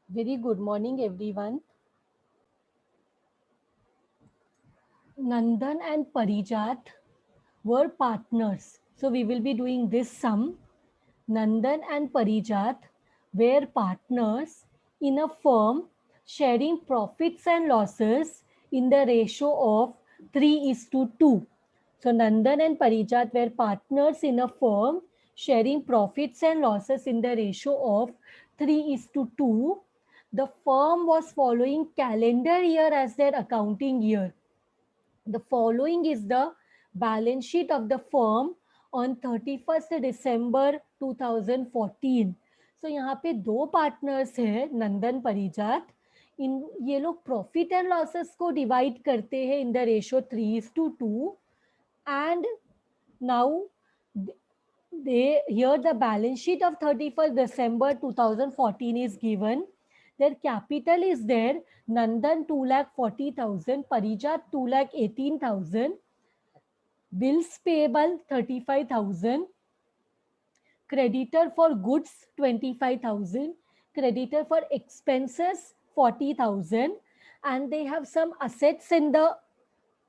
Very good morning, everyone. Nandan and Parijat were partners. So we will be doing this sum. Nandan and Parijat were partners in a firm sharing profits and losses in the ratio of 3 is to 2. So Nandan and Parijat were partners in a firm sharing profits and losses in the ratio of 3 is to 2. The firm was following calendar year as their accounting year. The following is the balance sheet of the firm on 31st December 2014. So यहाँ पे दो partners हैं नंदन परिजात. इन ये लोग profit and losses को divide करते हैं in the ratio 3:2. And now they here the balance sheet of 31st December 2014 is given. Their capital is there. Nandan 2,40,000, Parijat 2,18,000, bills payable 35,000, creditor for goods 25,000, creditor for expenses 40,000, and they have some assets in the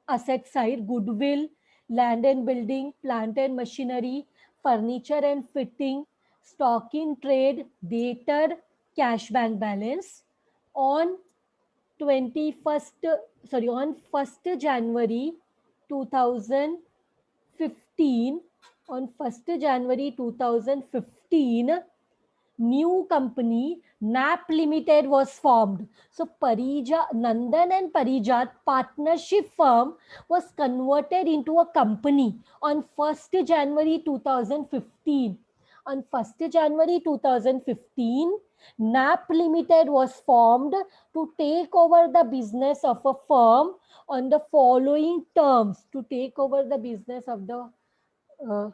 asset side: goodwill, land and building, plant and machinery, furniture and fitting, stock in trade, debtor, cash bank balance. On 21st, on 1st January 2015, on 1st January 2015, new company NAP Limited was formed. So Nandan and Parijat partnership firm was converted into a company on 1st January 2015. On 1st January 2015, NAP Limited was formed to take over the business of a firm on the following terms. To take over the business of the uh,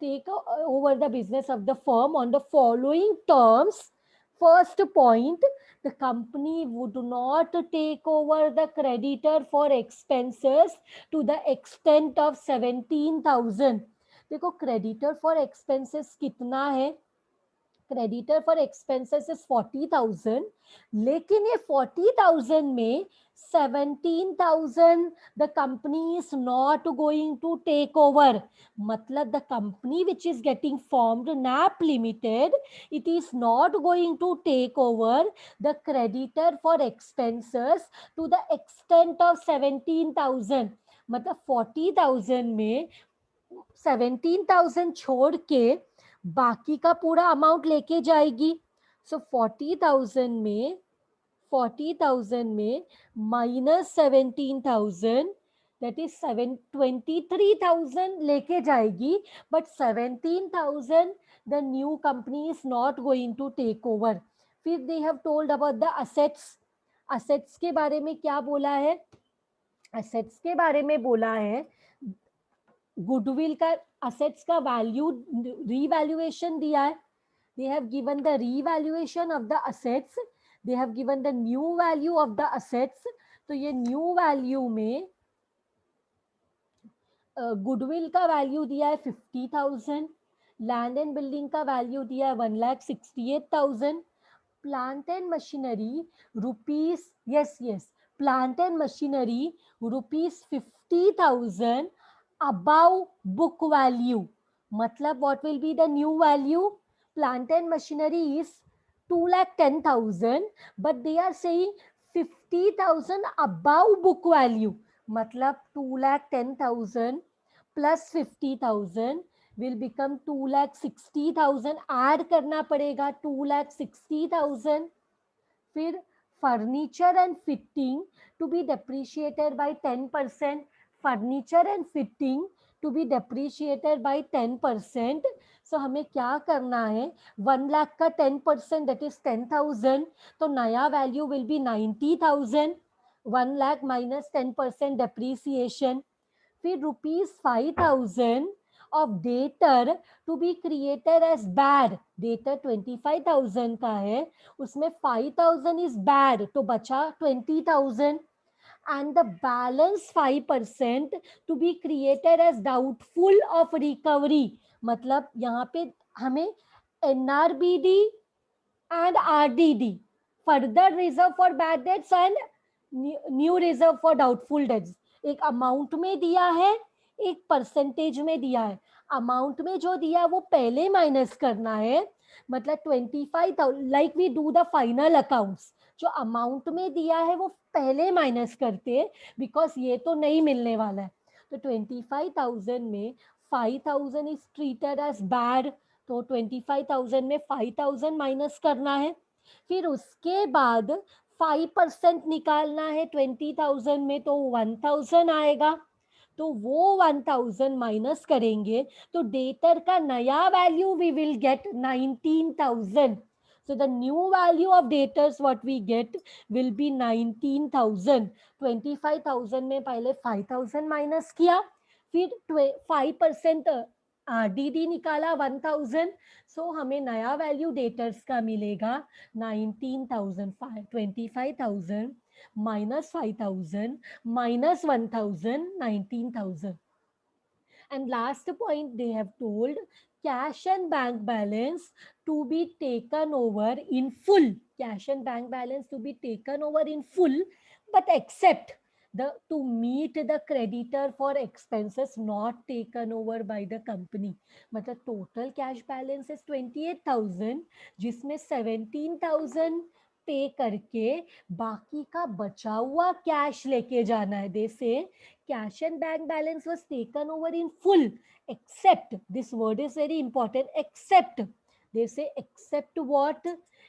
take over the business of the firm on the following terms. First point, the company would not take over the creditor for expenses to the extent of 17,000. देखो creditor for expenses कितना है? Creditor for expenses is 40,000, लेकिन ये 40,000 में 17,000 the company is not going to take over. मतलब the company which is getting formed Nap limited, it is not going to take over the creditor for expenses to the extent of 17,000. मतलब 40,000 में 17,000 छोड़ के बाकी का पूरा amount लेके जाएगी. सो 40,000 में -17,000, दैट इज 23,000 लेके जाएगी. But 17,000 the new company is not going to take over. फिर they have told about the assets. Assets के बारे में क्या बोला है? असेट्स के बारे में बोला है गुडविल का असेट्स का वैल्यू रीवैल्यूएशन दिया है. they have given the revaluation of the assets, they have given the new value of the assets. तो ये न्यू वैल्यू में गुडविल का वैल्यू दिया है 50,000, लैंड एंड बिल्डिंग का वैल्यू दिया है 1,68,000, plant and machinery rupees plant and machinery rupees 50,000 above book value. मतलब what will be the new value? Plant and machinery is 2,10,000, but they are saying 50,000 above book value. मतलब 2,10,000 plus 50,000 will become 2,60,000. Add करना पड़ेगा 2,60,000. फिर furniture and fitting to be depreciated by 10%. Furniture and fitting to be depreciated by 10%. So हमें क्या करना है? 1 लाख का 10%, that is 10,000. तो नया value will be 90,000. 1 lakh minus 10% depreciation. फिर ₹5,000 of debtor to be created as bad. Debtor 25,000 का है, उसमें 5,000 is bad, तो बचा 20,000. And the balance 5% to be created as doubtful of recovery. मतलब यहाँ पे हमें NRBD and RDD further reserve for bad debts and new reserve for doubtful debts. एक अमाउंट में दिया है, एक परसेंटेज में दिया है। अमाउंट में जो दिया है वो पहले माइनस करना है, मतलब 25,000, like we do the final accounts. जो अमाउंट में दिया है वो पहले माइनस करते हैं, बिकॉज ये तो नहीं मिलने वाला है। तो 25,000 में 5,000 इज ट्रीटेड एज बैड, तो 25,000 में 5,000 माइनस करना है। फिर उसके बाद 5% निकालना है 20,000 में, तो 1,000 आएगा। तो वो 1,000 माइनस करेंगे तो डेटर का नया value we will get 19,000। So the new value of debtors what we get will be 19,000। 25,000 में पहले 5,000 माइनस किया, फिर 5% RDD निकाला 1,000। सो हमें नया वैल्यू डेटर्स का मिलेगा 19,000। 25,000 minus 5,000 minus 1,000, 19,000. And last point they have told, cash and bank balance to be taken over in full. Cash and bank balance to be taken over in full, but except the to meet the creditor for expenses not taken over by the company. मतलब total cash balance is 28,000, जिसमें 17,000 पे करके बाकी का बचा हुआ cash लेके जाना है। दे से cash and bank balance was taken over in full, except, this word is very important, except, they say except what,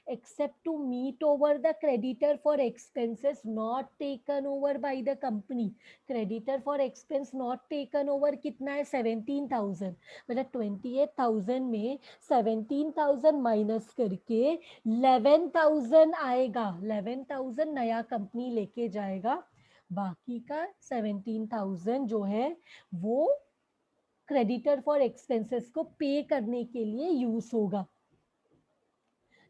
except to meet over the creditor for expenses not taken over by the company। creditor for expense not taken over कितना है 17,000, मतलब 28,000 में 17,000 minus करके 11,000 आएगा। 11,000 नया company लेके जाएगा, बाकी का 17,000 जो है वो क्रेडिटर फॉर एक्सपेंसेस को पे करने के लिए यूज होगा।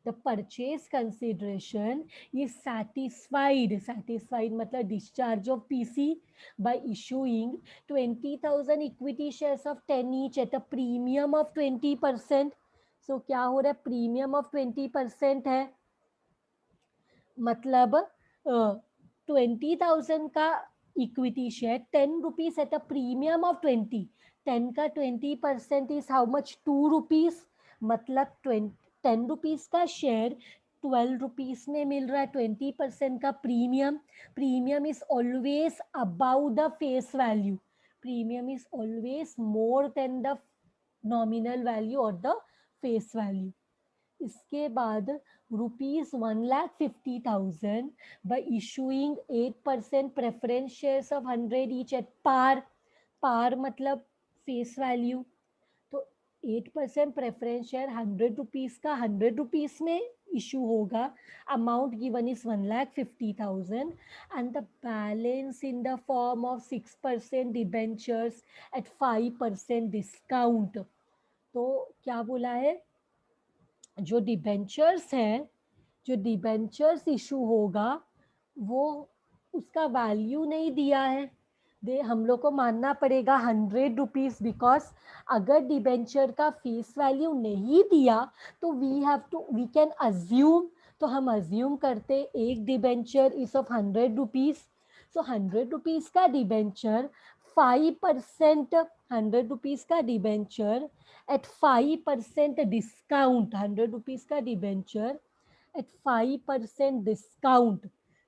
The purchase consideration is satisfied मतलब discharge of PC by issuing 20,000 equity shares of 10 each at a premium of 20%। सो क्या हो रहा है, प्रीमियम ऑफ 20% है, मतलब 20,000 का equity share 10 rupees at a premium of 20। 10 का 20% इज हाउ मच, 2 रुपीज, मतलब 10 रुपीज का शेयर 12 रुपीज में मिल रहा है। 20% का premium, premium is always about the face value, premium is always more than the nominal value और द फेस वैल्यू। इसके बाद ₹1,50,000 by issuing 8% preference shares of 100 each at par। par मतलब face value, तो 8% preference share 100 rupees का 100 rupees में issue होगा। Amount given is 1,50,000 and the balance in the form of 6% debentures at 5% discount. तो क्या बोला है, जो डिबेंचर्स हैं, जो डिबेंचर्स इशू होगा वो उसका वैल्यू नहीं दिया है, दे हम लोग को मानना पड़ेगा 100 रुपीज, बिकॉज अगर डिबेंचर का फेस वैल्यू नहीं दिया तो वी कैन अज्यूम, तो हम अज्यूम करते एक debenture is of 100 rupees. So 100 rupees का डिबेंचर 5%, 100 रुपीज का डिबेंचर एट 5% डिस्काउंट, 100 रुपीज का debenture at 5% discount.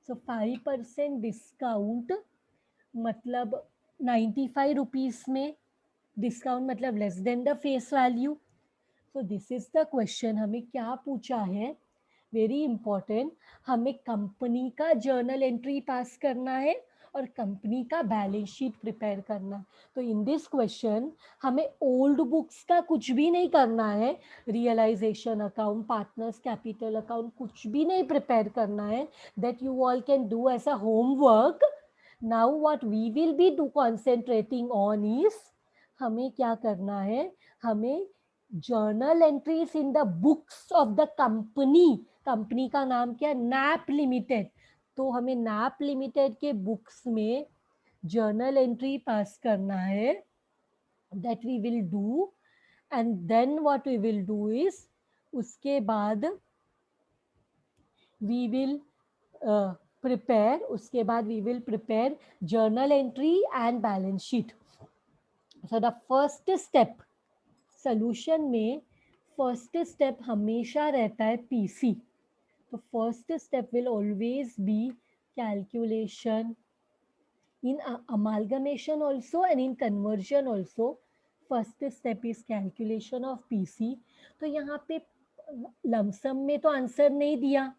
So 5% discount मतलब 95 रुपीज में, डिस्काउंट मतलब less than the face value. So this is the question, हमें क्या पूछा है, वेरी इंपॉर्टेंट, हमें कंपनी का जर्नल एंट्री पास करना है और कंपनी का बैलेंस शीट प्रिपेयर करना। तो इन दिस क्वेश्चन हमें ओल्ड बुक्स का कुछ भी नहीं करना है, realisation account, partners capital account कुछ भी नहीं प्रिपेयर करना है, that you all can do as a homework. Now what we will be do concentrating on is, हमें क्या करना है, हमें journal entries in the books of the company, company का नाम क्या है, नैप लिमिटेड, तो हमें नैप लिमिटेड के बुक्स में जर्नल एंट्री पास करना है, that we will do. And then what we will do is, उसके बाद वी विल प्रिपेयर, उसके बाद we will prepare journal entry and balance sheet. So the first step solution में, first step हमेशा रहता है पीसी. तो first step will always be calculation in amalgamation also and in conversion also. First step is calculation of PC. तो यहाँ पे lump sum में तो आंसर नहीं दिया,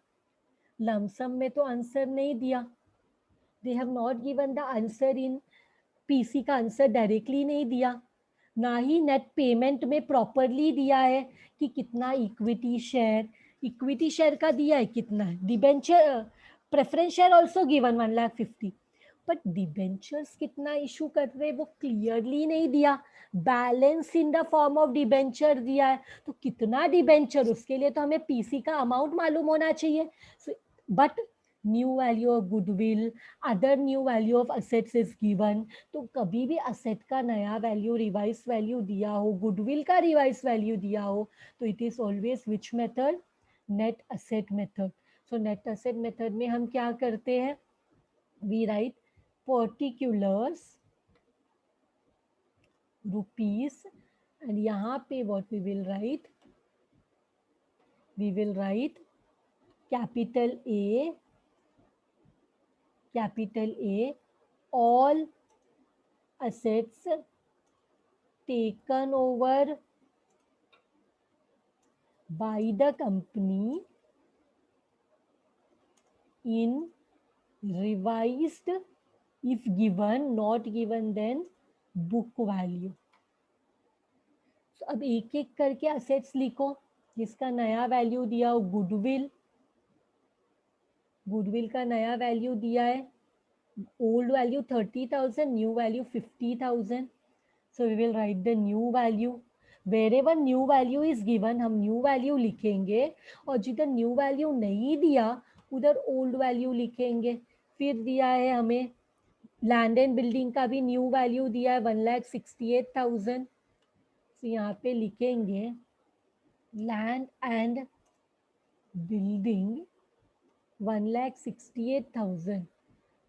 लमसम में तो आंसर नहीं दिया. They have not given the answer in PC, का आंसर डायरेक्टली नहीं दिया, ना ही नेट पेमेंट में प्रॉपरली दिया है कि कितना इक्विटी शेयर का दिया है, कितना है debenture, preference share also given 1,50,000, but debentures कितना इशू कर रहे वो क्लियरली नहीं दिया. Balance in the form of debenture दिया है, तो कितना डिबेंचर, उसके लिए तो हमें पीसी का अमाउंट मालूम होना चाहिए. But new value of goodwill, other new value of assets is given. तो कभी भी असेट का नया वैल्यू, रिवाइज वैल्यू दिया हो, गुडविल का रिवाइज वैल्यू दिया हो, तो it is always which method, net asset method. So net asset method में हम क्या करते हैं, we write particulars rupees, and यहाँ पे what we will write, we will write capital A, all assets taken over by the company in revised, if given, not given then book value. So अब एक एक करके assets लिखो जिसका नया value दिया हो. गुडविल का नया वैल्यू दिया है, old value 30,000, new value 50,000. So we will write the new value. Wherever new value is given, हम new value लिखेंगे, और जिधर new value नहीं दिया उधर old value लिखेंगे. फिर दिया है हमें लैंड एंड बिल्डिंग का भी न्यू वैल्यू दिया है 1,68,000. तो यहाँ पे लिखेंगे land and building 1,68,000.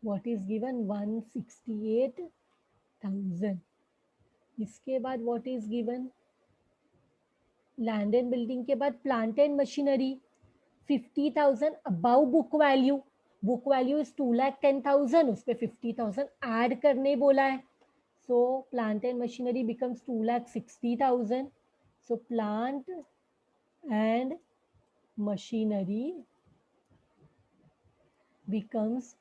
What is given, 168,000. इसके बाद what is given, land and building के बाद plant and machinery 50,000 above book value is 2,10,000, उस पर 50,000 ऐड करने बोला है. So plant and machinery becomes 2,60,000. So plant and machinery becomes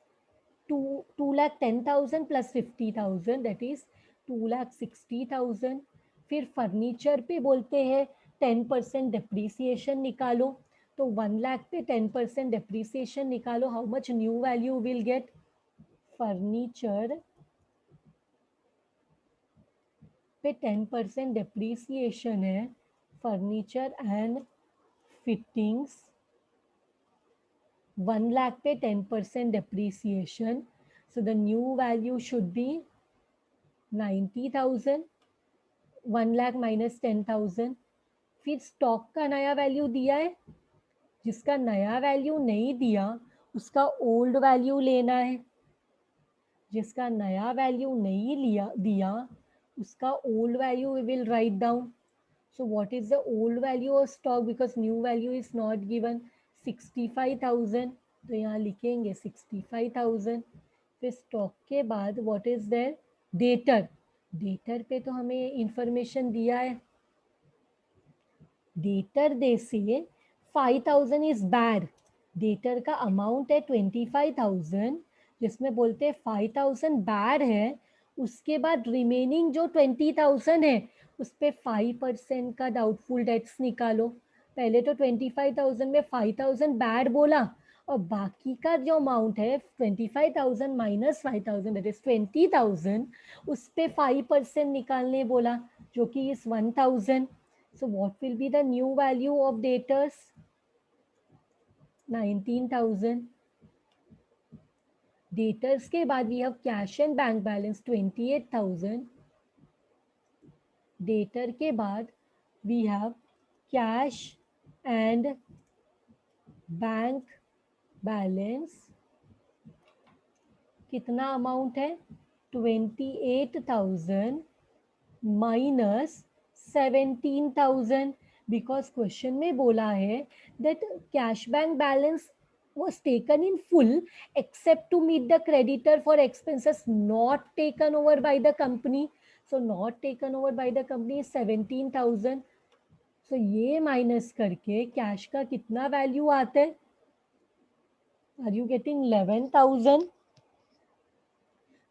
2,10,000 plus 50,000, that is 2,60,000. फिर फर्नीचर पे बोलते हैं 10% डिप्रिसिएशन निकालो. तो 1,00,000 पे 10% डिप्रिसिएशन निकालो, how much new value will get. Furniture पे 10% डिप्रिसिएशन है, फर्नीचर एंड फिटिंग्स 1,00,000 पे 10% depreciation. So the new value should be 90,000. 1,00,000 minus 10,000. फिर स्टॉक का नया वैल्यू दिया है, जिसका नया वैल्यू नहीं दिया उसका ओल्ड वैल्यू लेना है, जिसका नया वैल्यू नहीं दिया उसका old value we will write down. So what is the old value of stock, because new value is not given, 65,000. तो यहाँ लिखेंगे 65,000. फिर स्टॉक के बाद व्हाट इज देयर, डेटर पे तो हमें इंफॉर्मेशन दिया है. डेटर दे से 5,000 इज बैड. डेटर का अमाउंट है 25,000, जिसमें बोलते हैं 5,000 बैड है. उसके बाद रिमेनिंग जो 20,000 है उस पर 5% का डाउटफुल डेट्स निकालो. पहले तो 25,000 में 5,000 बैड बोला, और बाकी का जो अमाउंट है 25,000 माइनस 5,000 दैट इज 20,000, उस पर 5% निकालने बोला, जो कि इस 1,000. So what will be the new value of debtors? 19,000. Debtors के बाद we have cash and bank balance 28,000. Debtor के बाद we have cash and bank balance कितना अमाउंट है 28,000 माइनस 17,000 बिकॉज क्वेश्चन में बोला है that cash bank balance was taken in full except to meet the creditor for expenses not taken over by the company. So not taken over by the company is 17,000. So ये minus करके cash का कितना value आता है? Are you getting 11,000?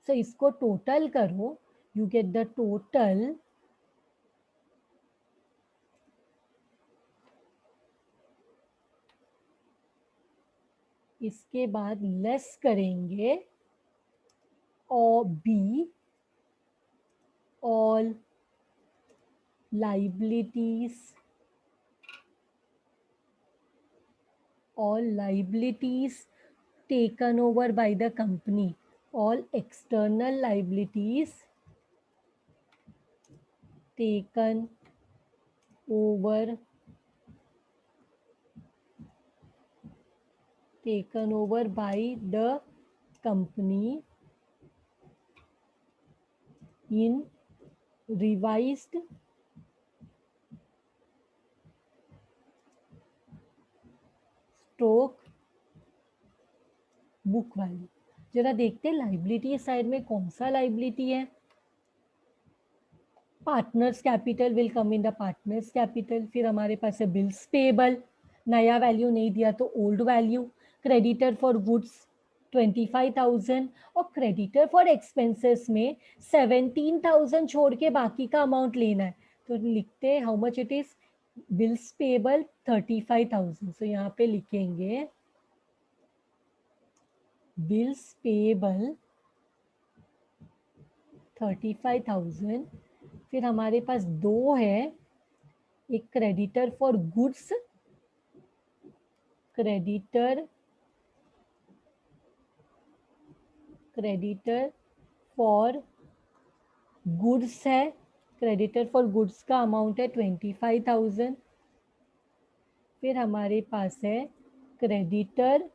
So इसको total करो, you get the total इसके बाद लेस करेंगे और be all liabilities taken over by the company, all external liabilities taken over by the company in revised stroke book value. जरा देखते हैं liability side में कौन सा लाइबिलिटी है. Partners capital will come in the partners capital. फिर हमारे पास है बिल्स पेबल, नया वैल्यू नहीं दिया तो old value. Creditor for goods 25,000 और क्रेडिटर फॉर एक्सपेंसेस में 17,000 छोड़ के बाकी का अमाउंट लेना है. तो लिखते हैं how much it is. Bills payable 35,000. सो यहाँ पे लिखेंगे बिल्स पेबल 35,000. फिर हमारे पास दो है, एक creditor for goods, creditor for goods है. क्रेडिटर फॉर गुड्स का अमाउंट है 25,000. फिर हमारे पास है creditor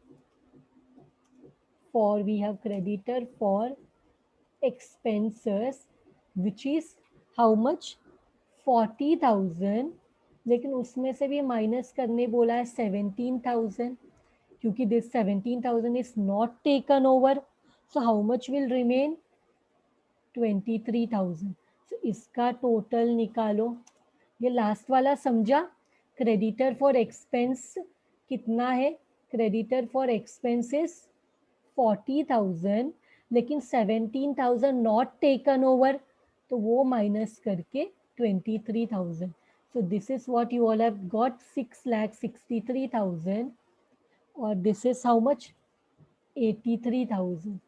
for, we have creditor for expenses which is how much 40,000. लेकिन उसमें से भी माइनस करने बोला है 17,000 क्योंकि this 17,000 is not taken over. So how much will remain 23,000. सो इसका टोटल निकालो. ये लास्ट वाला समझा. क्रेडिटर फॉर एक्सपेंस कितना है? क्रेडिटर फॉर एक्सपेंसेस 40,000 लेकिन 17,000 नॉट टेकन ओवर, तो वो माइनस करके 23,000. So this is what you all have got, 6,63,000 और this is how much 83,000.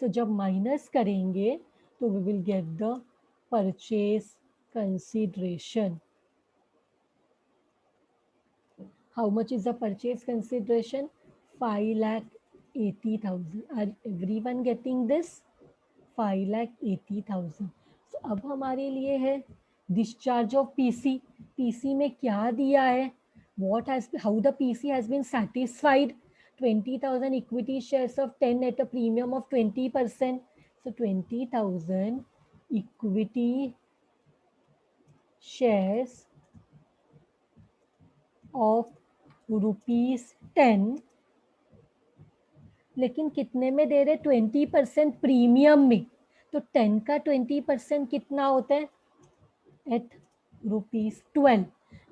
So जब माइनस करेंगे तो we will get the purchase consideration. How much is the purchase consideration? 5,80,000. Are everyone getting this? 5,80,000. So अब हमारे लिए है discharge of PC. PC में क्या दिया है? What has, how the PC has been satisfied? 20,000 equity shares of 10 at a premium of 20%. So 20,000 equity shares of ₹10, लेकिन कितने में दे रहे? 20% प्रीमियम में. तो 10 का 20% कितना होता है? एट ₹12.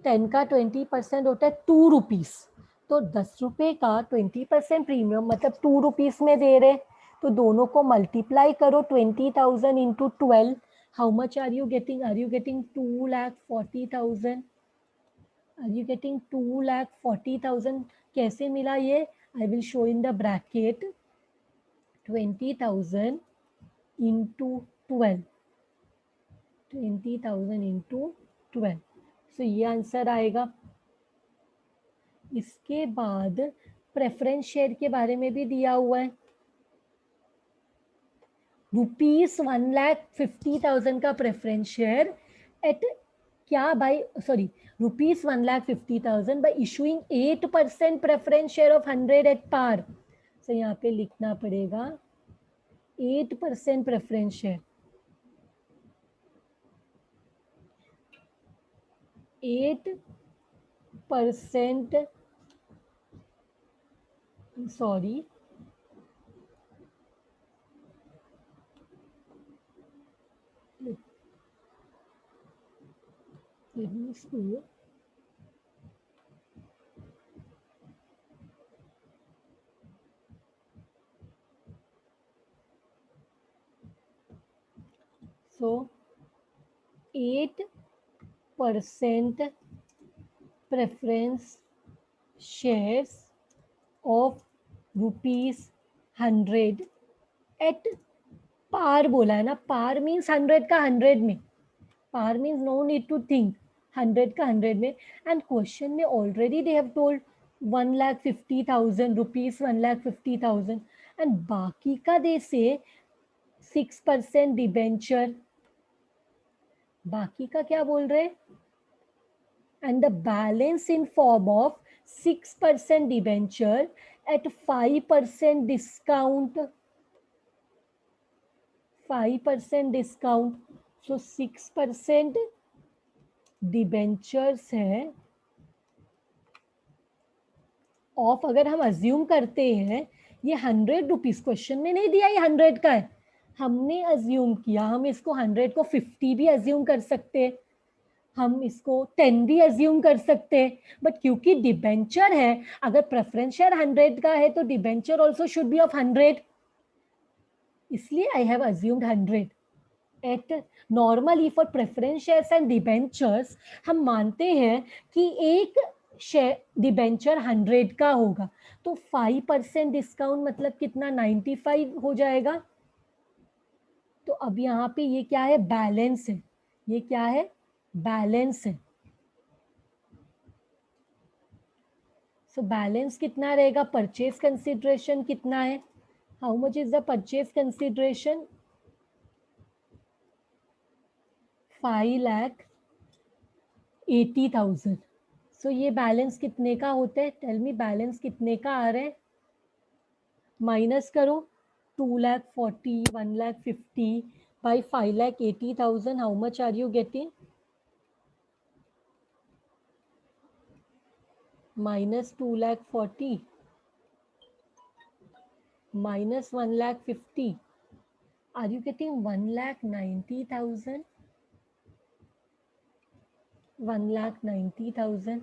10 का 20% होता है ₹2. तो 10 रुपये का 20% प्रीमियम मतलब ₹2 में दे रहे. तो दोनों को मल्टीप्लाई करो 20,000 into 12. How much are you getting? Are you getting 2,40,000? Are you getting 2,40,000? कैसे मिला ये? I will show in the bracket. 20,000 into 12. 20,000 into 12. So ये आंसर आएगा. इसके बाद प्रेफरेंस शेयर के बारे में भी दिया हुआ है. ₹1,50,000 का प्रेफरेंस शेयर एट क्या by sorry ₹1,50,000 by issuing 8% preference share of 100 at par. तो यहाँ पे लिखना पड़ेगा 8% preference share, 8% sorry let me see. So 8% preference shares of ₹100 at par बोला है ना, पार मीन्स 100 का 100 में, par means no need to think, 100 का 100 में। एंड क्वेश्चन में already they have told 1,50,000 rupees, 1,50,000 and बाकी का दे से 6% डिबेंचर, बाकी का क्या बोल रहे, and the balance in form of 6% debenture at 5% discount, 5% discount, so 6% debentures है ऑफ, अगर हम अज्यूम करते हैं ये 100 रुपीज, क्वेश्चन में नहीं दिया ये 100 का है, हमने अज्यूम किया, हम इसको 100 को 50 भी अज्यूम कर सकते हैं, हम इसको 10 भी अज्यूम कर सकते हैं, बट क्योंकि डिबेंचर है, अगर प्रेफरेंस शेयर 100 का है तो debenture also should be of 100, इसलिए I have assumed 100 at. Normally for preference shares and debentures हम मानते हैं कि एक शेयर डिबेंचर 100 का होगा, तो 5% डिस्काउंट मतलब कितना, 95 हो जाएगा। तो अब यहाँ पे ये क्या है, बैलेंस है, ये क्या है, बैलेंस है। सो बैलेंस कितना रहेगा, परचेज कंसिडरेशन कितना है, how much is the purchase consideration, 5,80,000। सो ये बैलेंस कितने का होता है, टेल मी बैलेंस कितने का आ रहा है, माइनस करो, 2,40,000, 1,50,000 by 5,80,000, how much are you getting, minus 2,40,000 minus 1,50,000, are you getting 1,90,000, 1,90,000।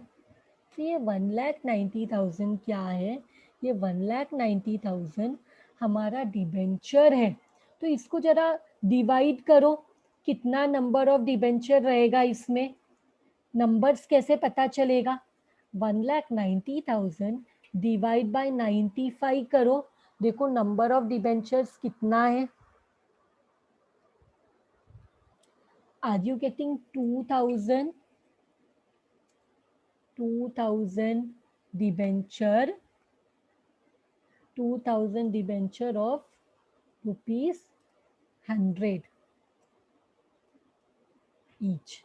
तो ये 1,90,000 क्या है, ये 1,90,000 हमारा डिबेंचर है, तो इसको जरा डिवाइड करो, कितना नंबर ऑफ डिबेंचर रहेगा इसमें, नंबर्स कैसे पता चलेगा, 1,90,000 डिवाइड बाय 95 करो, देखो नंबर ऑफ डिबेंचर्स कितना है, are you getting 2,000 debenture, 2,000 debenture of ₹100 each,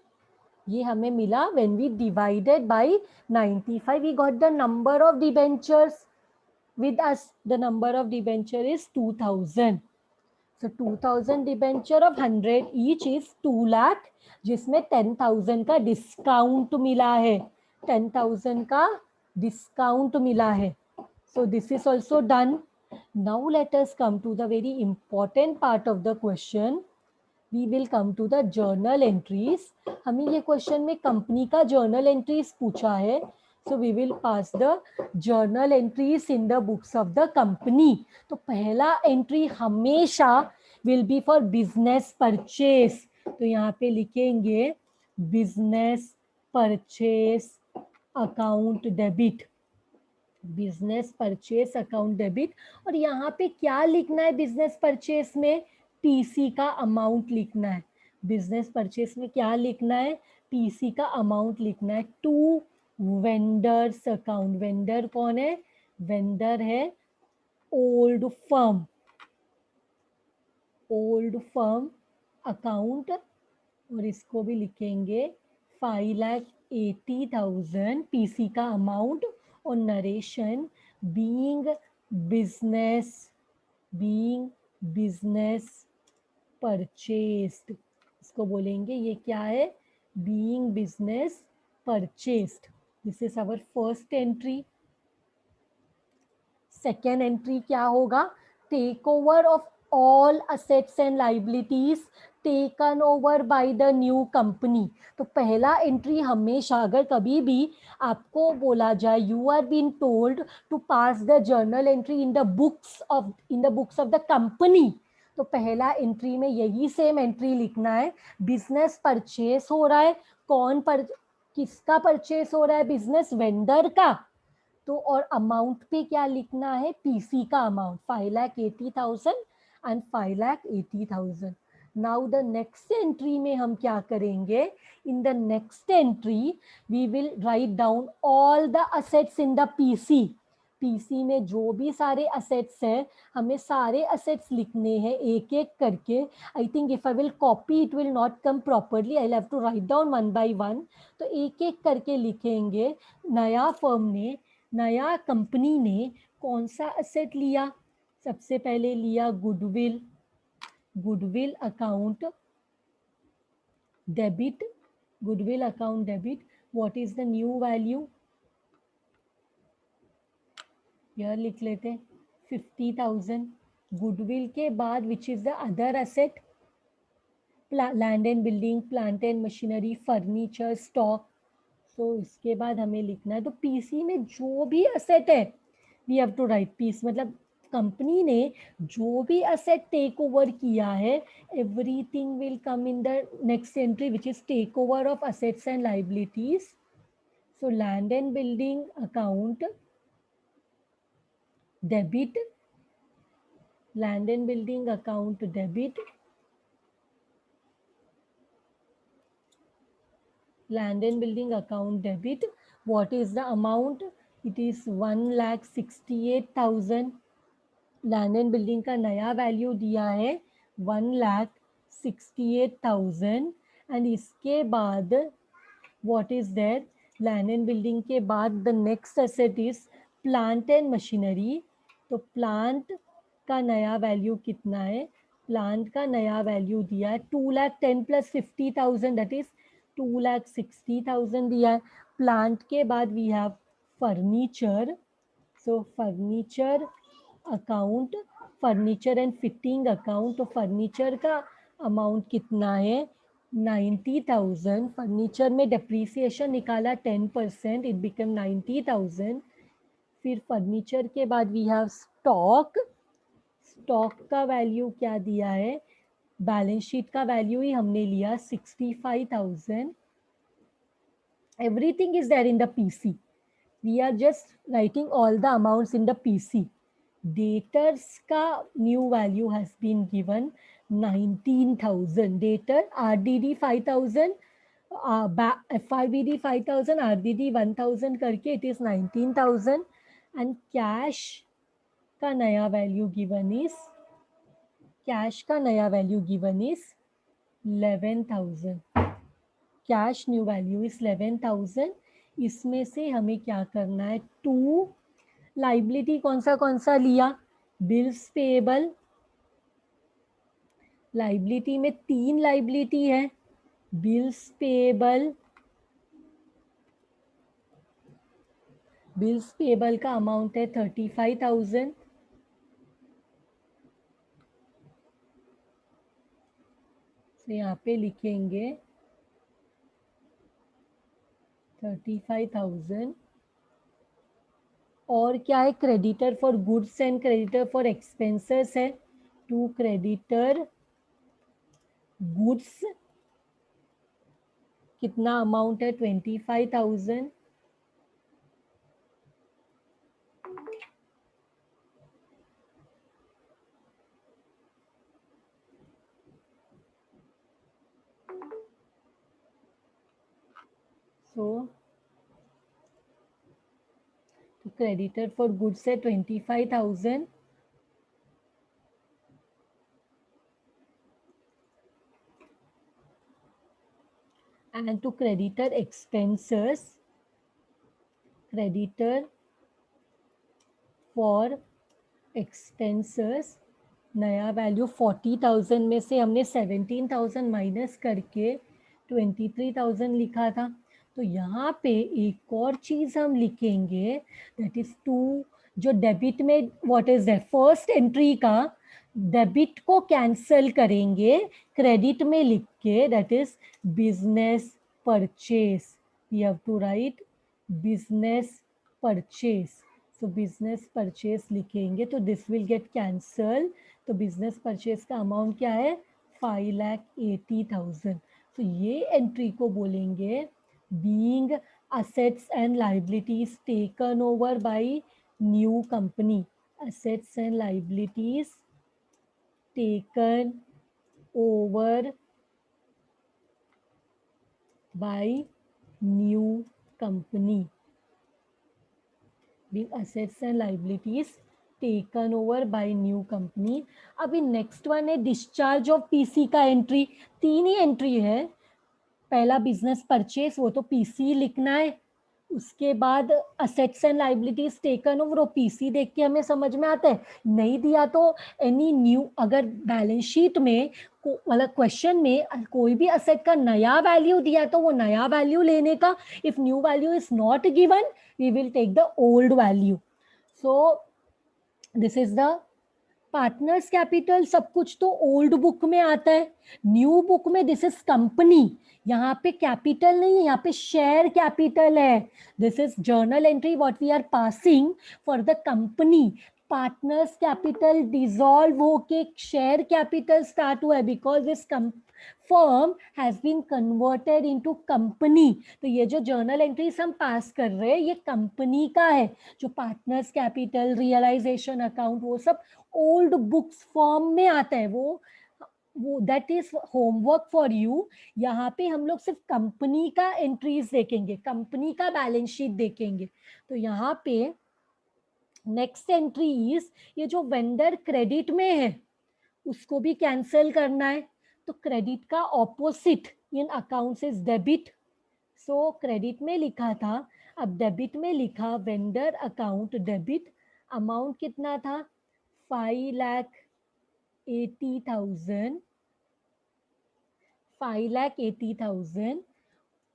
ये हमें मिला when we divided by 95, we got the number of debentures with us, the number of debenture is 2,000, so 2,000 debenture of 100 each is 2 lakh, जिसमें 10,000 का discount मिला है, 10,000 का discount मिला है, so this is also done। now let us come to the very important part of the question, we will come to the journal entries। हमें ये question में कंपनी का जर्नल एंट्रीज पूछा है, so we will pass the journal entries in the books of the company। तो पहला entry हमेशा will be for business purchase, तो यहाँ पे लिखेंगे business purchase account debit, business purchase account debit, और यहाँ पे क्या लिखना है बिजनेस परचेस में, पीसी का अमाउंट लिखना है, बिजनेस परचेस में क्या लिखना है, पीसी का अमाउंट लिखना है, टू वेंडर्स अकाउंट, वेंडर कौन है, वेंडर है old firm, old firm account, और इसको भी लिखेंगे 5,80,000 PC का अमाउंट और नरेशन बीइंग बिजनेस परचेस्ड, इसको बोलेंगे ये क्या है, being business purchased. This is our first entry. Second entry क्या होगा, take over of all assets and liabilities taken over by the new company. तो पहला एंट्री हमेशा, अगर कभी भी आपको बोला जाए, you are been told to pass the journal entry in the books of the company, तो पहला एंट्री में यही सेम एंट्री लिखना है। बिजनेस परचेस हो रहा है, किसका परचेस हो रहा है, बिजनेस वेंडर का। तो और अमाउंट पे क्या लिखना है, पीसी का amount 5,80,000 and 5,80,000। Now the next entry में हम क्या करेंगे, in the next entry we will write down all the assets in the PC. PC में जो भी सारे असेट्स हैं, हमें सारे असेट्स लिखने हैं एक एक करके। I think if I will copy it will not come properly, I have to write down one by one. तो एक एक करके लिखेंगे। नया कंपनी ने कौन सा असेट लिया, सबसे पहले लिया goodwill account debit, goodwill account debit. What is the new value, यह लिख लेते हैं 50,000। गुडविल के बाद which is the other asset, land and building, plant and machinery, furniture, stock. तो इसके बाद हमें लिखना है, तो पीसी में जो भी असेट है we have to write, PC मतलब कंपनी ने जो भी असेट टेक ओवर किया है, everything will come in the next entry which is take over of assets and liabilities. So land and building account debit, land and building account debit, land and building account debit. What is the amount, it is 1,68,000। Land and building का नया value दिया है 1,68,000। And इसके बाद what is that, land and building के बाद the next asset is plant and machinery. तो plant का नया वैल्यू कितना है, प्लांट का नया वैल्यू दिया है 2,10,000 प्लस 50,000 दैट इज 2,60,000 दिया है। प्लांट के बाद we have furniture, so furniture account, furniture and fitting account. तो फर्नीचर का अमाउंट कितना है 90,000। फर्नीचर में डिप्रिसिएशन निकाला 10%, इट बिकम 90,000। फिर फर्नीचर के बाद वी हैव स्टॉक, स्टॉक का वैल्यू क्या दिया है, बैलेंस शीट का वैल्यू ही हमने लिया 65,000। Everything is there in the PC, we are just writing all the amounts in the PC. Debtors का new value has been given 19,000। Debtor RDD 5,000, FRBD 5,000, RDD 1,000 करके इट इज 19,000। एंड कैश का नया value given is, cash का नया value given is 11,000। Cash new value is 11,000। इसमें से हमें क्या करना है, टू लाइबिलिटी कौन सा लिया, बिल्स पेएबल। लाइबिलिटी में 3 लाइबिलिटी है, बिल्स पेएबल, बिल्स पेएबल का अमाउंट है 35,000। तो यहाँ पे लिखेंगे 35,000। और क्या है, creditor for goods and creditor for expenses है। टू क्रेडिटर गुड्स कितना अमाउंट है 25,000। सो क्रेडिटर फॉर गुड्स है 25,000। and to creditor expenses, creditor for expenses, नया वैल्यू 40,000 में से हमने 17,000 माइनस करके 23,000 लिखा था। तो यहाँ पे एक और चीज हम लिखेंगे, दैट इज टू, जो डेबिट में what is that, first entry का डेबिट को कैंसिल करेंगे क्रेडिट में लिख के, that is business purchase. We have to write business purchase. So business purchase लिखेंगे तो दिस विल गेट कैंसल। तो बिजनेस परचेज का अमाउंट क्या है, 5,80,000। तो ये एंट्री को बोलेंगे being assets and liabilities taken over by new company. Assets and liabilities taken over by new company, being assets and liabilities taken over by new company। अभी next one है discharge of PC का entry. तीन ही entry है। पहला business purchase, वो तो PC लिखना है। उसके बाद assets and liabilities taken over, वो पीसी देख के हमें समझ में आता है। नहीं दिया तो एनी न्यू, अगर बैलेंस शीट में मतलब क्वेश्चन में कोई भी असेट का नया वैल्यू दिया तो वो नया वैल्यू लेने का। If new value is not given we will take the old value. So this is the partners capital. सब कुछ तो ओल्ड बुक में आता है, न्यू बुक में दिस इज कंपनी। यहाँ पे कैपिटल नहीं है, यहाँ पे शेयर कैपिटल है। This is journal entry what we are passing for the company. Partners capital dissolve होके शेयर कैपिटल स्टार्ट हुआ है because this firm has been converted into company. तो ये जो जर्नल एंट्रीज हम पास कर रहे हैं ये कंपनी का है। जो पार्टनर्स कैपिटल, रियलाइजेशन अकाउंट, वो सब ओल्ड बुक्स फॉर्म में आता है। वो that is homework for you. यहाँ पे हम लोग सिर्फ कंपनी का एंट्रीज देखेंगे, कंपनी का बैलेंस शीट देखेंगे। तो यहाँ पे नेक्स्ट एंट्री इज, ये जो वेंडर क्रेडिट में है उसको भी कैंसिल करना है। तो क्रेडिट का opposite in accounts is debit. So credit में लिखा था, अब डेबिट में लिखा वेंडर अकाउंट डेबिट। अमाउंट कितना था, 5,80,000, 5,80,000।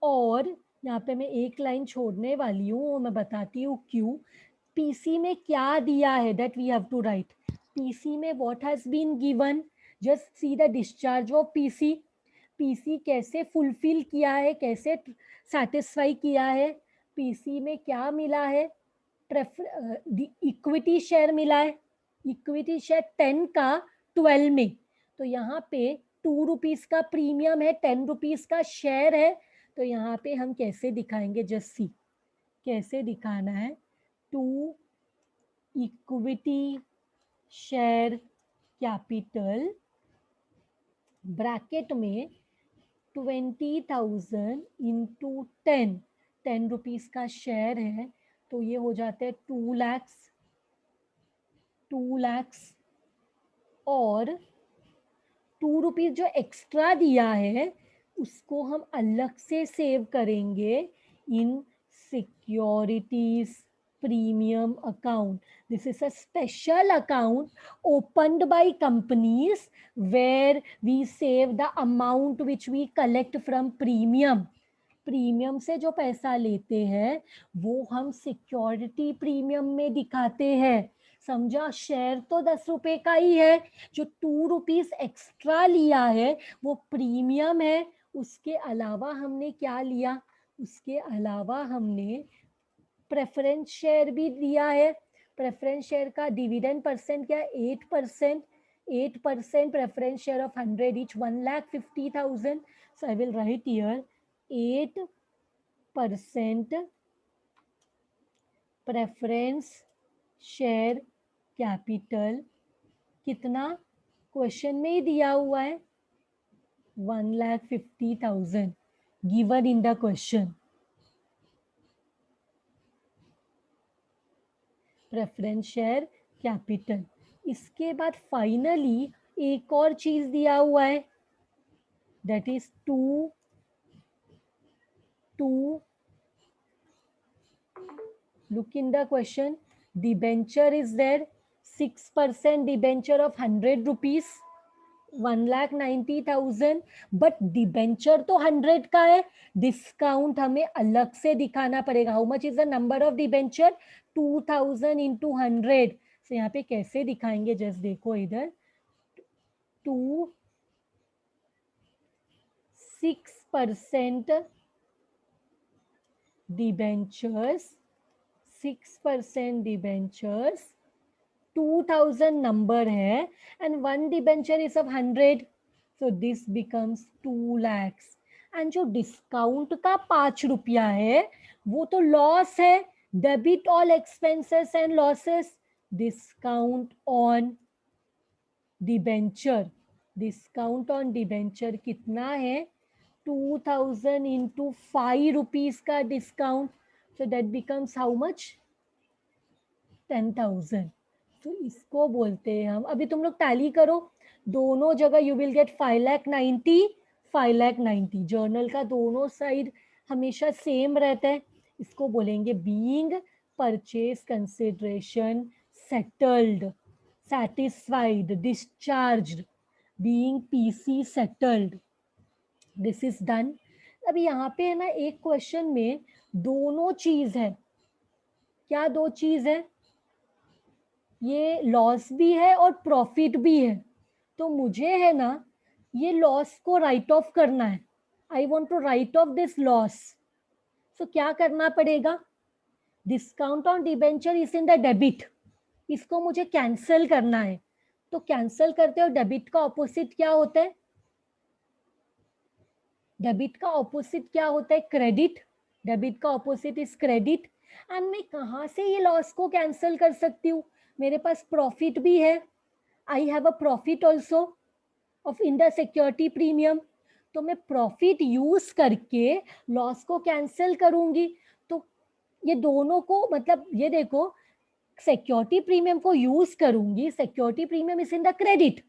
और यहाँ पे मैं एक लाइन छोड़ने वाली हूँ, मैं बताती हूँ क्यों। पीसी में क्या दिया है that we have to write. PC में what has been given, just see the discharge of PC. PC कैसे फुलफिल किया है, कैसे सेटिस्फाई किया है। पीसी में क्या मिला है, इक्विटी शेयर मिला है। इक्विटी शेयर 10 का 12 में। तो यहाँ पे 2 रुपीज का प्रीमियम है, 10 रुपीज का शेयर है। तो यहाँ पे हम कैसे दिखाएंगे, जस्ट सी कैसे दिखाना है। 2 इक्विटी शेयर कैपिटल ब्रैकेट में 20,000 इंटू 10 रुपीज का शेयर है। तो ये हो जाते हैं 2 lakhs। और 2 रुपीज जो एक्स्ट्रा दिया है उसको हम अलग से सेव करेंगे in securities premium account. This is a special account opened by companies where we save the amount which we collect from premium। Premium से जो पैसा लेते हैं वो हम सिक्योरिटी प्रीमियम में दिखाते हैं। समझा, शेयर तो 10 रुपए का ही है, जो 2 रुपीज एक्स्ट्रा लिया है वो प्रीमियम है। उसके अलावा हमने क्या लिया, उसके अलावा हमने प्रेफरेंस शेयर भी दिया है। प्रेफरेंस शेयर का डिविडेंड परसेंट क्या है, 8%। 8% preference share of 100 each, 1,50,000। So I will write here 8% preference share capital. कितना, क्वेश्चन में ही दिया हुआ है 1,50,000 given in the question. Preference share capital. इसके बाद फाइनली एक और चीज दिया हुआ है that is 2 2, look in the question, debenture is there, 6% debenture of 100 rupees, 1,90,000, but debenture तो 100 का है, डिस्काउंट हमें अलग से दिखाना पड़ेगा. How much is the number of debenture? 2,000 into 100. तो यहाँ पे कैसे दिखाएंगे, जस्ट देखो इधर, 6% डिबेंचर्स, 6% डिबेंचर्स, 2,000 नंबर है, and one debenture is of 100, so this becomes 2 lakhs. And जो डिस्काउंट का 5 रुपया है वो तो लॉस है, debit all expenses and losses, discount on debenture, discount on debenture कितना है? 2,000 इंटू 5 रुपीज का discount, so that becomes how much? 10,000. तो इसको बोलते हैं हम, अभी तुम लोग टैली करो दोनों जगह, यू विल गेट 5,90,000, 5,90,000. जर्नल का दोनों साइड हमेशा सेम रहता है. इसको बोलेंगे being purchase consideration settled, satisfied, discharged, being PC settled. This is done. अभी यहाँ पे है ना, एक क्वेश्चन में दोनों चीज है. क्या दो चीज है? ये लॉस भी है और प्रॉफिट भी है. तो मुझे है ना ये लॉस को राइट ऑफ करना है. I want to write off this loss. So क्या करना पड़ेगा? Discount on debenture is in the debit, इसको मुझे कैंसिल करना है. तो कैंसिल करते हो, डेबिट का ऑपोजिट क्या होता है? डेबिट का ऑपोजिट क्या होता है? क्रेडिट. डेबिट का ऑपोजिट इज क्रेडिट. एंड मैं कहाँ से ये लॉस को कैंसिल कर सकती हूँ? मेरे पास प्रॉफिट भी है. I have a profit also of in the security premium. तो मैं प्रॉफिट यूज करके लॉस को कैंसिल करूंगी. तो ये दोनों को, मतलब ये देखो, सिक्योरिटी प्रीमियम को यूज करूंगी, security premium is in the credit.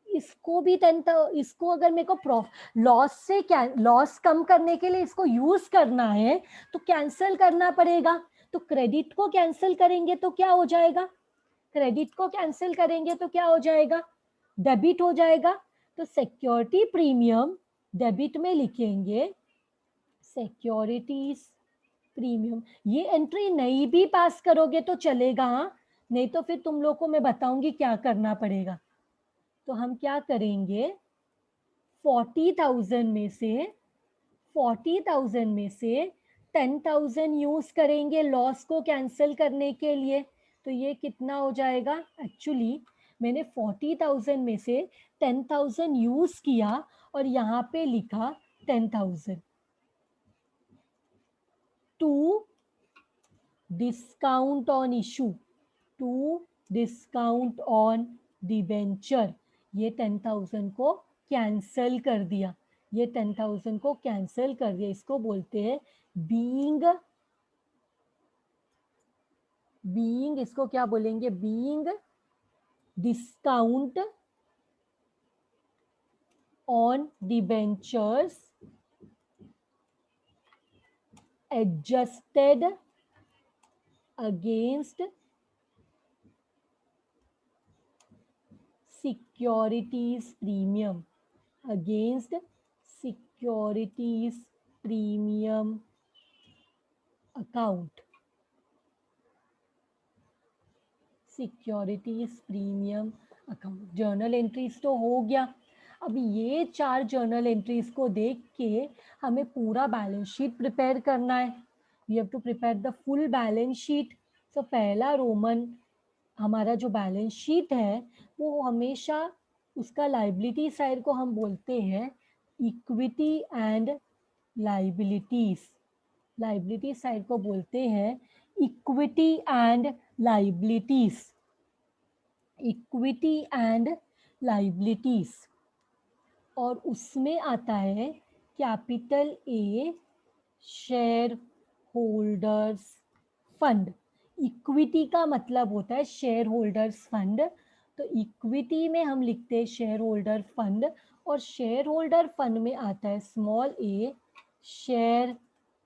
इसको भी 10, इसको अगर मेरे को लॉस से लॉस कम करने के लिए इसको यूज करना है तो कैंसिल करना पड़ेगा. तो क्रेडिट को कैंसिल करेंगे तो क्या हो जाएगा? क्रेडिट को कैंसिल करेंगे तो क्या हो जाएगा? डेबिट हो जाएगा. तो सिक्योरिटी प्रीमियम डेबिट में लिखेंगे, सिक्योरिटीज प्रीमियम. ये एंट्री नहीं भी पास करोगे तो चलेगा, हाँ, नहीं तो फिर तुम लोग को मैं बताऊंगी क्या करना पड़ेगा. तो हम क्या करेंगे, 40,000 में से 10,000 यूज करेंगे लॉस को कैंसिल करने के लिए. तो ये कितना हो जाएगा? एक्चुअली मैंने 40,000 में से 10,000 यूज किया और यहाँ पे लिखा 10,000 to discount on issue, to discount on debenture. ये 10,000 को कैंसिल कर दिया, ये 10,000 को कैंसिल कर दिया. इसको बोलते हैं बीइंग, इसको क्या बोलेंगे? Being discount on debentures adjusted against securities premium, against securities premium account, securities premium account. Journal entries तो हो गया. अब ये 4 जर्नल एंट्रीज को देख के हमें पूरा बैलेंस शीट प्रिपेयर करना है. We have to prepare the full balance sheet. तो पहला रोमन हमारा जो बैलेंस शीट है वो हमेशा उसका लाइबिलिटी साइड को हम बोलते हैं equity and liabilities. Liability side को बोलते हैं equity and liabilities, equity and liabilities. और उसमें आता है capital A share holders fund. Equity का मतलब होता है शेयर होल्डर्स फंड. तो इक्विटी में हम लिखते हैं शेयर होल्डर फंड, और शेयर होल्डर फंड में आता है small A share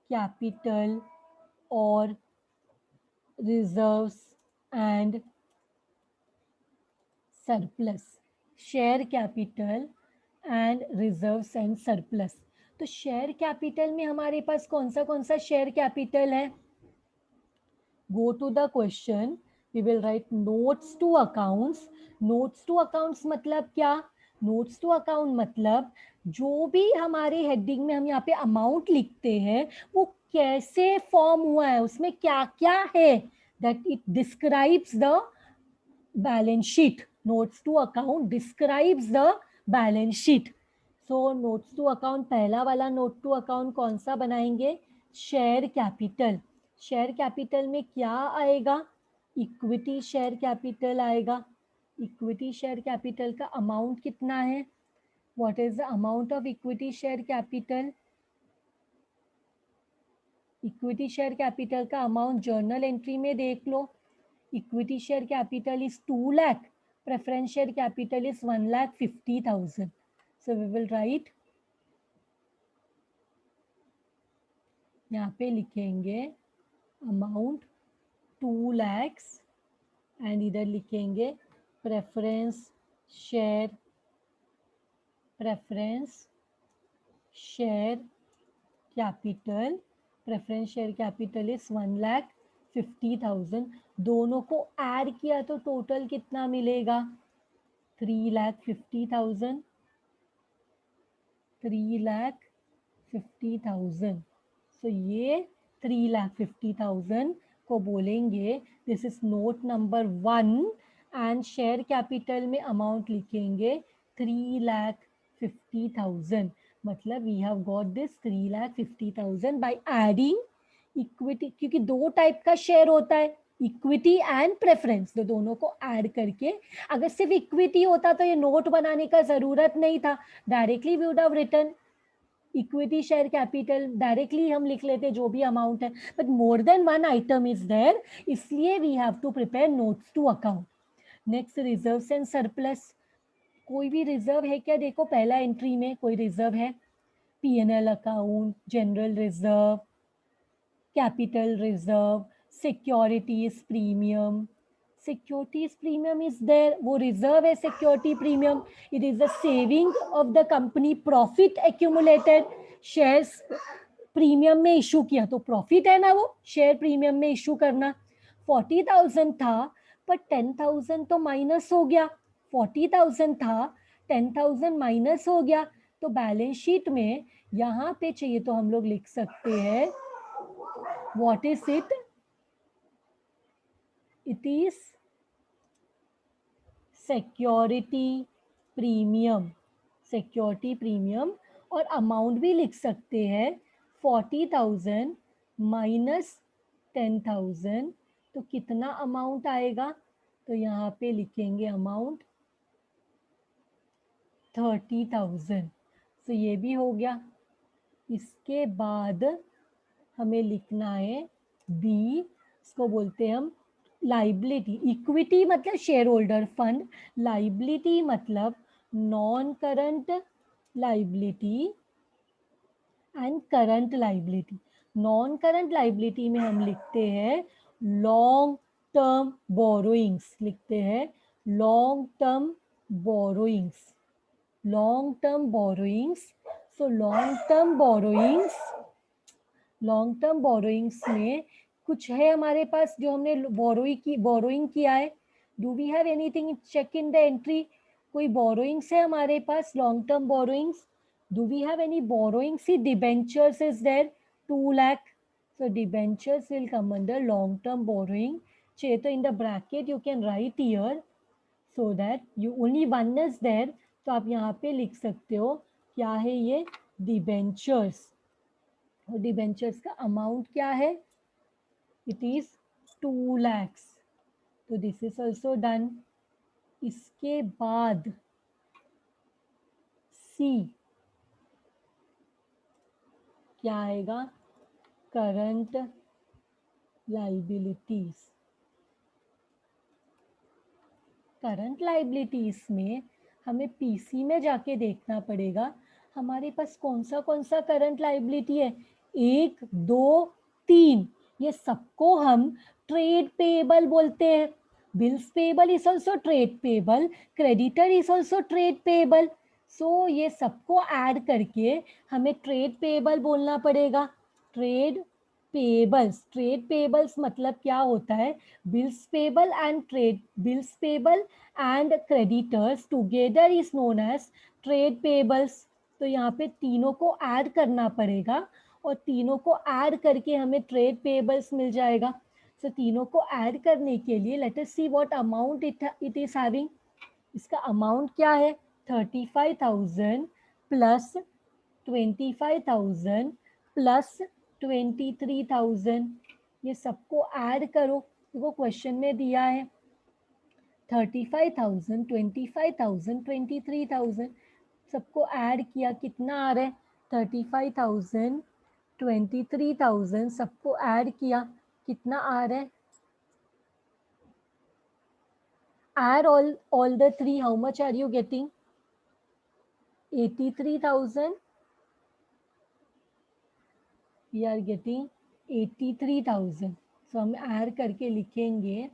capital or reserves and surplus. Share capital and reserves and surplus. तो शेयर कैपिटल में हमारे पास कौन सा शेयर कैपिटल है? Go to the question. We will write notes to accounts. Notes to accounts मतलब क्या? Notes to account मतलब जो भी हमारे हेडिंग में हम यहाँ पे अमाउंट लिखते हैं वो कैसे फॉर्म हुआ है, उसमें क्या क्या है, that it describes the balance sheet. Notes to account describes the balance sheet. So notes to account, पहला वाला नोट टू अकाउंट कौन सा बनाएंगे? Share capital. शेयर कैपिटल में क्या आएगा? इक्विटी शेयर कैपिटल आएगा. इक्विटी शेयर कैपिटल का अमाउंट कितना है? What is the amount of equity share capital? Equity share capital का अमाउंट जर्नल एंट्री में देख लो. Equity share capital is 2 lakh, preference share capital is 1,50,000. So we will write, यहाँ पे लिखेंगे अमाउंट 2 lakhs एंड इधर लिखेंगे preference share capital. Preference share capital is 1,50,000. दोनों को ऐड किया तो टोटल कितना मिलेगा? 3,50,000. 3,50,000. सो ये 3,50,000 को बोलेंगे this is note number 1 and share capital में अमाउंट लिखेंगे 3,50,000. मतलब we have got this 3,50,000 by adding equity, क्योंकि दो टाइप का शेयर होता है, इक्विटी एंड प्रेफरेंस. तो दोनों को ऐड करके, अगर सिर्फ इक्विटी होता तो ये नोट बनाने का जरूरत नहीं था, directly we would have written equity share capital, directly हम लिख लेते जो भी अमाउंट है. But more than one item is there, इसलिए we have to prepare notes to account. Next, reserves and surplus. कोई भी रिजर्व है क्या? देखो पहला एंट्री में कोई रिजर्व है? P&L account, general reserve, capital reserve, securities premium. Securities premium is there, वो रिजर्व है. Security premium, it is the saving of the company, profit accumulated. Shares premium में इशू किया तो प्रॉफिट है ना, वो शेयर प्रीमियम में इशू करना. 40,000 था पर 10,000 तो माइनस हो गया. 40,000 था, 10,000 माइनस हो गया, तो बैलेंस शीट में यहाँ पे चाहिए तो हम लोग लिख सकते हैं what is it? It is security premium. Security premium. और अमाउंट भी लिख सकते हैं 40,000 माइनस 10,000, तो कितना अमाउंट आएगा? तो यहाँ पे लिखेंगे अमाउंट 30,000. तो ये भी हो गया. इसके बाद हमें लिखना है बी, इसको बोलते हैं हम लाइबिलिटी. इक्विटी मतलब शेयर होल्डर फंड, लाइबिलिटी मतलब non current liability and current liability. Non current liability में हम लिखते हैं लॉन्ग टर्म बोरोइंग्स. लिखते हैं long term borrowings. Long term borrowings. So long term borrowings में कुछ है हमारे पास जो हमने बोरोइंग किया है. Do we have anything? Check in the entry. कोई बोरोइंग्स है हमारे पास, long term borrowings? Do we have any borrowings? See debentures is there 2 lakh. So debentures will come under long term borrowing. चाहिए तो in the bracket you can write here so that you only one is there. तो आप यहाँ पे लिख सकते हो क्या है ये? डिबेंचर्स. और डिबेंचर्स का अमाउंट क्या है? It is 2 lakhs. तो दिस इज ऑल्सो डन. इसके बाद सी क्या आएगा? Current liabilities. करंट लाइबिलिटीज में हमें पीसी में जाके देखना पड़ेगा हमारे पास कौन सा करंट लाइबिलिटी है. 1 2 3, ये सबको हम ट्रेड पेएबल बोलते हैं. Bills payable is also trade payable, creditor is also trade payable. So ये सबको ऐड करके हमें ट्रेड पेएबल बोलना पड़ेगा. ट्रेड पेएबल्स, ट्रेड पेएबल्स मतलब क्या होता है? Bills payable and trade, bills payable and creditors together is known as trade payables. तो यहाँ पे तीनों को ऐड करना पड़ेगा और तीनों को ऐड करके हमें ट्रेड पेएबल्स मिल जाएगा. सो तीनों को ऐड करने के लिए let us see what amount it is having. इसका अमाउंट क्या है? 35,000 प्लस 25,000 प्लस 23,000. ये सबको ऐड करो. देखो क्वेश्चन में दिया है 35,000, 25,000, 23,000. सबको ऐड किया, कितना आ रहा है? 35,000, 23,000. सबको ऐड किया, कितना आ रहा है? Add all the three, how much are you getting? 83,000. We are getting 83,000. So हम ऐड करके लिखेंगे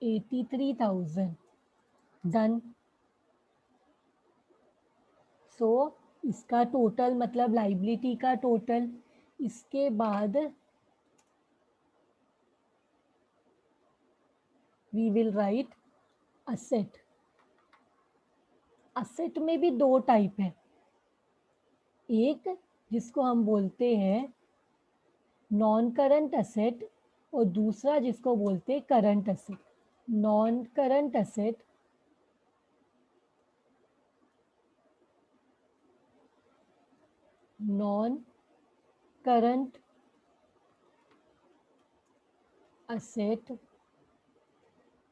83,000. डन. सो इसका टोटल मतलब लाइबिलिटी का टोटल. इसके बाद we will write asset. Asset में भी दो टाइप है. एक जिसको हम बोलते हैं नॉन करंट असेट और दूसरा जिसको बोलते हैं current asset. Non current asset non current asset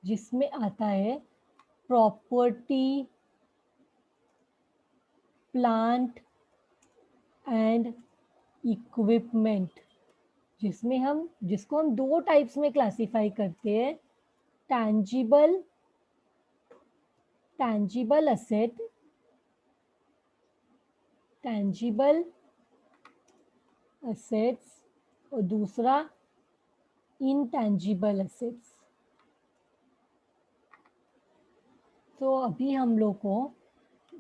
जिसमें आता है प्रॉपर्टी, प्लांट एंड इक्विपमेंट, जिसको हम दो टाइप्स में क्लासिफाई करते हैं. टैंजिबल असेट, टैंजिबल असेट्स और दूसरा इनटैंजिबल असेट्स. तो अभी हम लोग को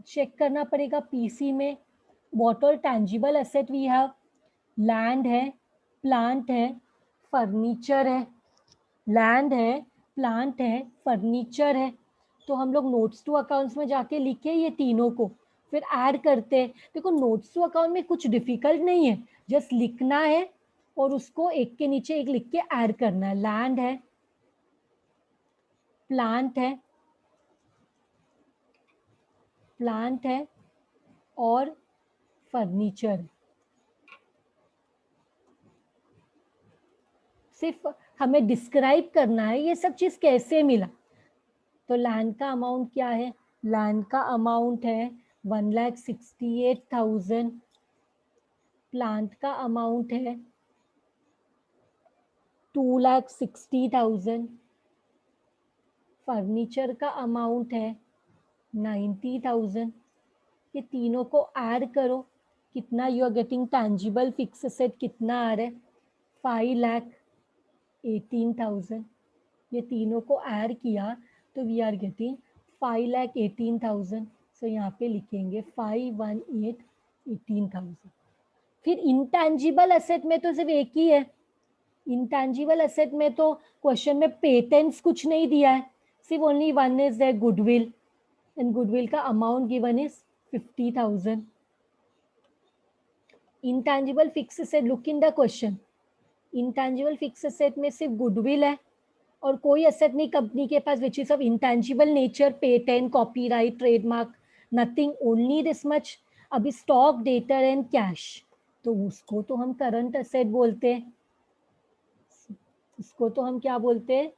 चेक करना पड़ेगा पीसी में what all tangible asset we have. Land है, प्लांट है, फर्नीचर है. लैंड है, प्लांट है, फर्नीचर है. तो हम लोग नोट्स टू अकाउंट्स में जाके लिखे ये तीनों को, फिर ऐड करते हैं. देखो नोट्स टू अकाउंट में कुछ डिफिकल्ट नहीं है, जस्ट लिखना है और उसको एक के नीचे एक लिख के ऐड करना है. लैंड है, प्लांट है, प्लांट है और फर्नीचर. सिर्फ हमें डिस्क्राइब करना है ये सब चीज कैसे मिला. तो लैंड का अमाउंट क्या है? लैंड का अमाउंट है 1,68,000. प्लांट का अमाउंट है 2,60,000. फर्नीचर का अमाउंट है 90,000. ये तीनों को ऐड करो, कितना you are getting. Tangible fix asset कितना आ रहा है? 5,18,000. ये तीनों को ऐड किया तो वी आर गेटिंग 5,18,000. सो यहाँ पे लिखेंगे 518,18,000. फिर इंटैंजिबल एसेट में तो सिर्फ एक ही है. इंटैंजिबल एसेट में तो क्वेश्चन में पेटेंट्स कुछ नहीं दिया है, सिर्फ only one is there goodwill, and goodwill का amount given is 50,000. Intangible fixed asset, look in the question. Intangible fixed asset में सिर्फ गुडविल है और कोई एसेट नहीं कंपनी के पास which is of intangible nature, patent, copyright, trademark, nothing, only this much. अभी स्टॉक, डेटर एंड कैश, तो उसको तो हम करंट एसेट बोलते हैं. उसको तो हम क्या बोलते हैं?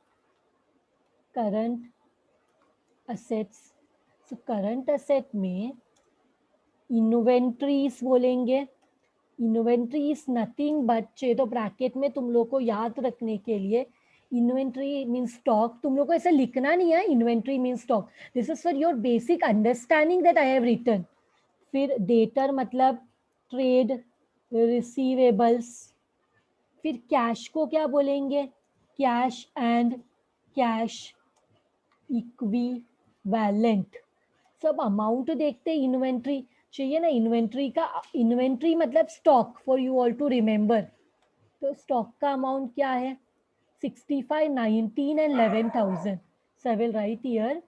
Current assets. So current asset में इन्वेंट्रीज बोलेंगे. इन्वेंट्री इज नथिंग बट, तो ब्रैकेट में तुम लोग को याद रखने के लिए इन्वेंट्री मीन्स स्टॉक. तुम लोग को ऐसा लिखना नहीं है inventory means stock. This is for your basic understanding that I have written. फिर डेटर मतलब ट्रेड रिसीवेबल्स, फिर कैश को क्या बोलेंगे, कैश एंड कैश इक्विवेलेंट। सब अमाउंट देखते हैं, इन्वेंट्री चाहिए ना, इन्वेंट्री का, इन्वेंट्री मतलब stock, for you all to remember. तो स्टॉक का अमाउंट क्या है, 65, 19 and 11,000. So I will write here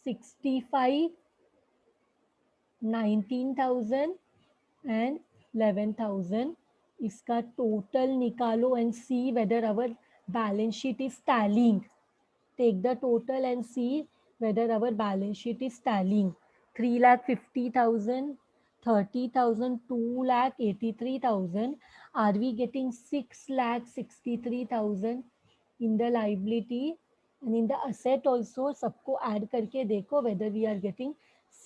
65, 19,000 and 11,000. इसका टोटल निकालो and see whether our balance sheet is tallying. Take the total and see whether our balance sheet is tallying. 3,50,000, 30,000, 2,83,000. Are we getting 6,63,000 in the liability and in the asset also? सबको add करके देखो whether we are getting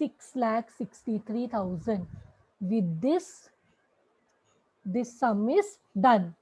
6,63,000. With this sum is done.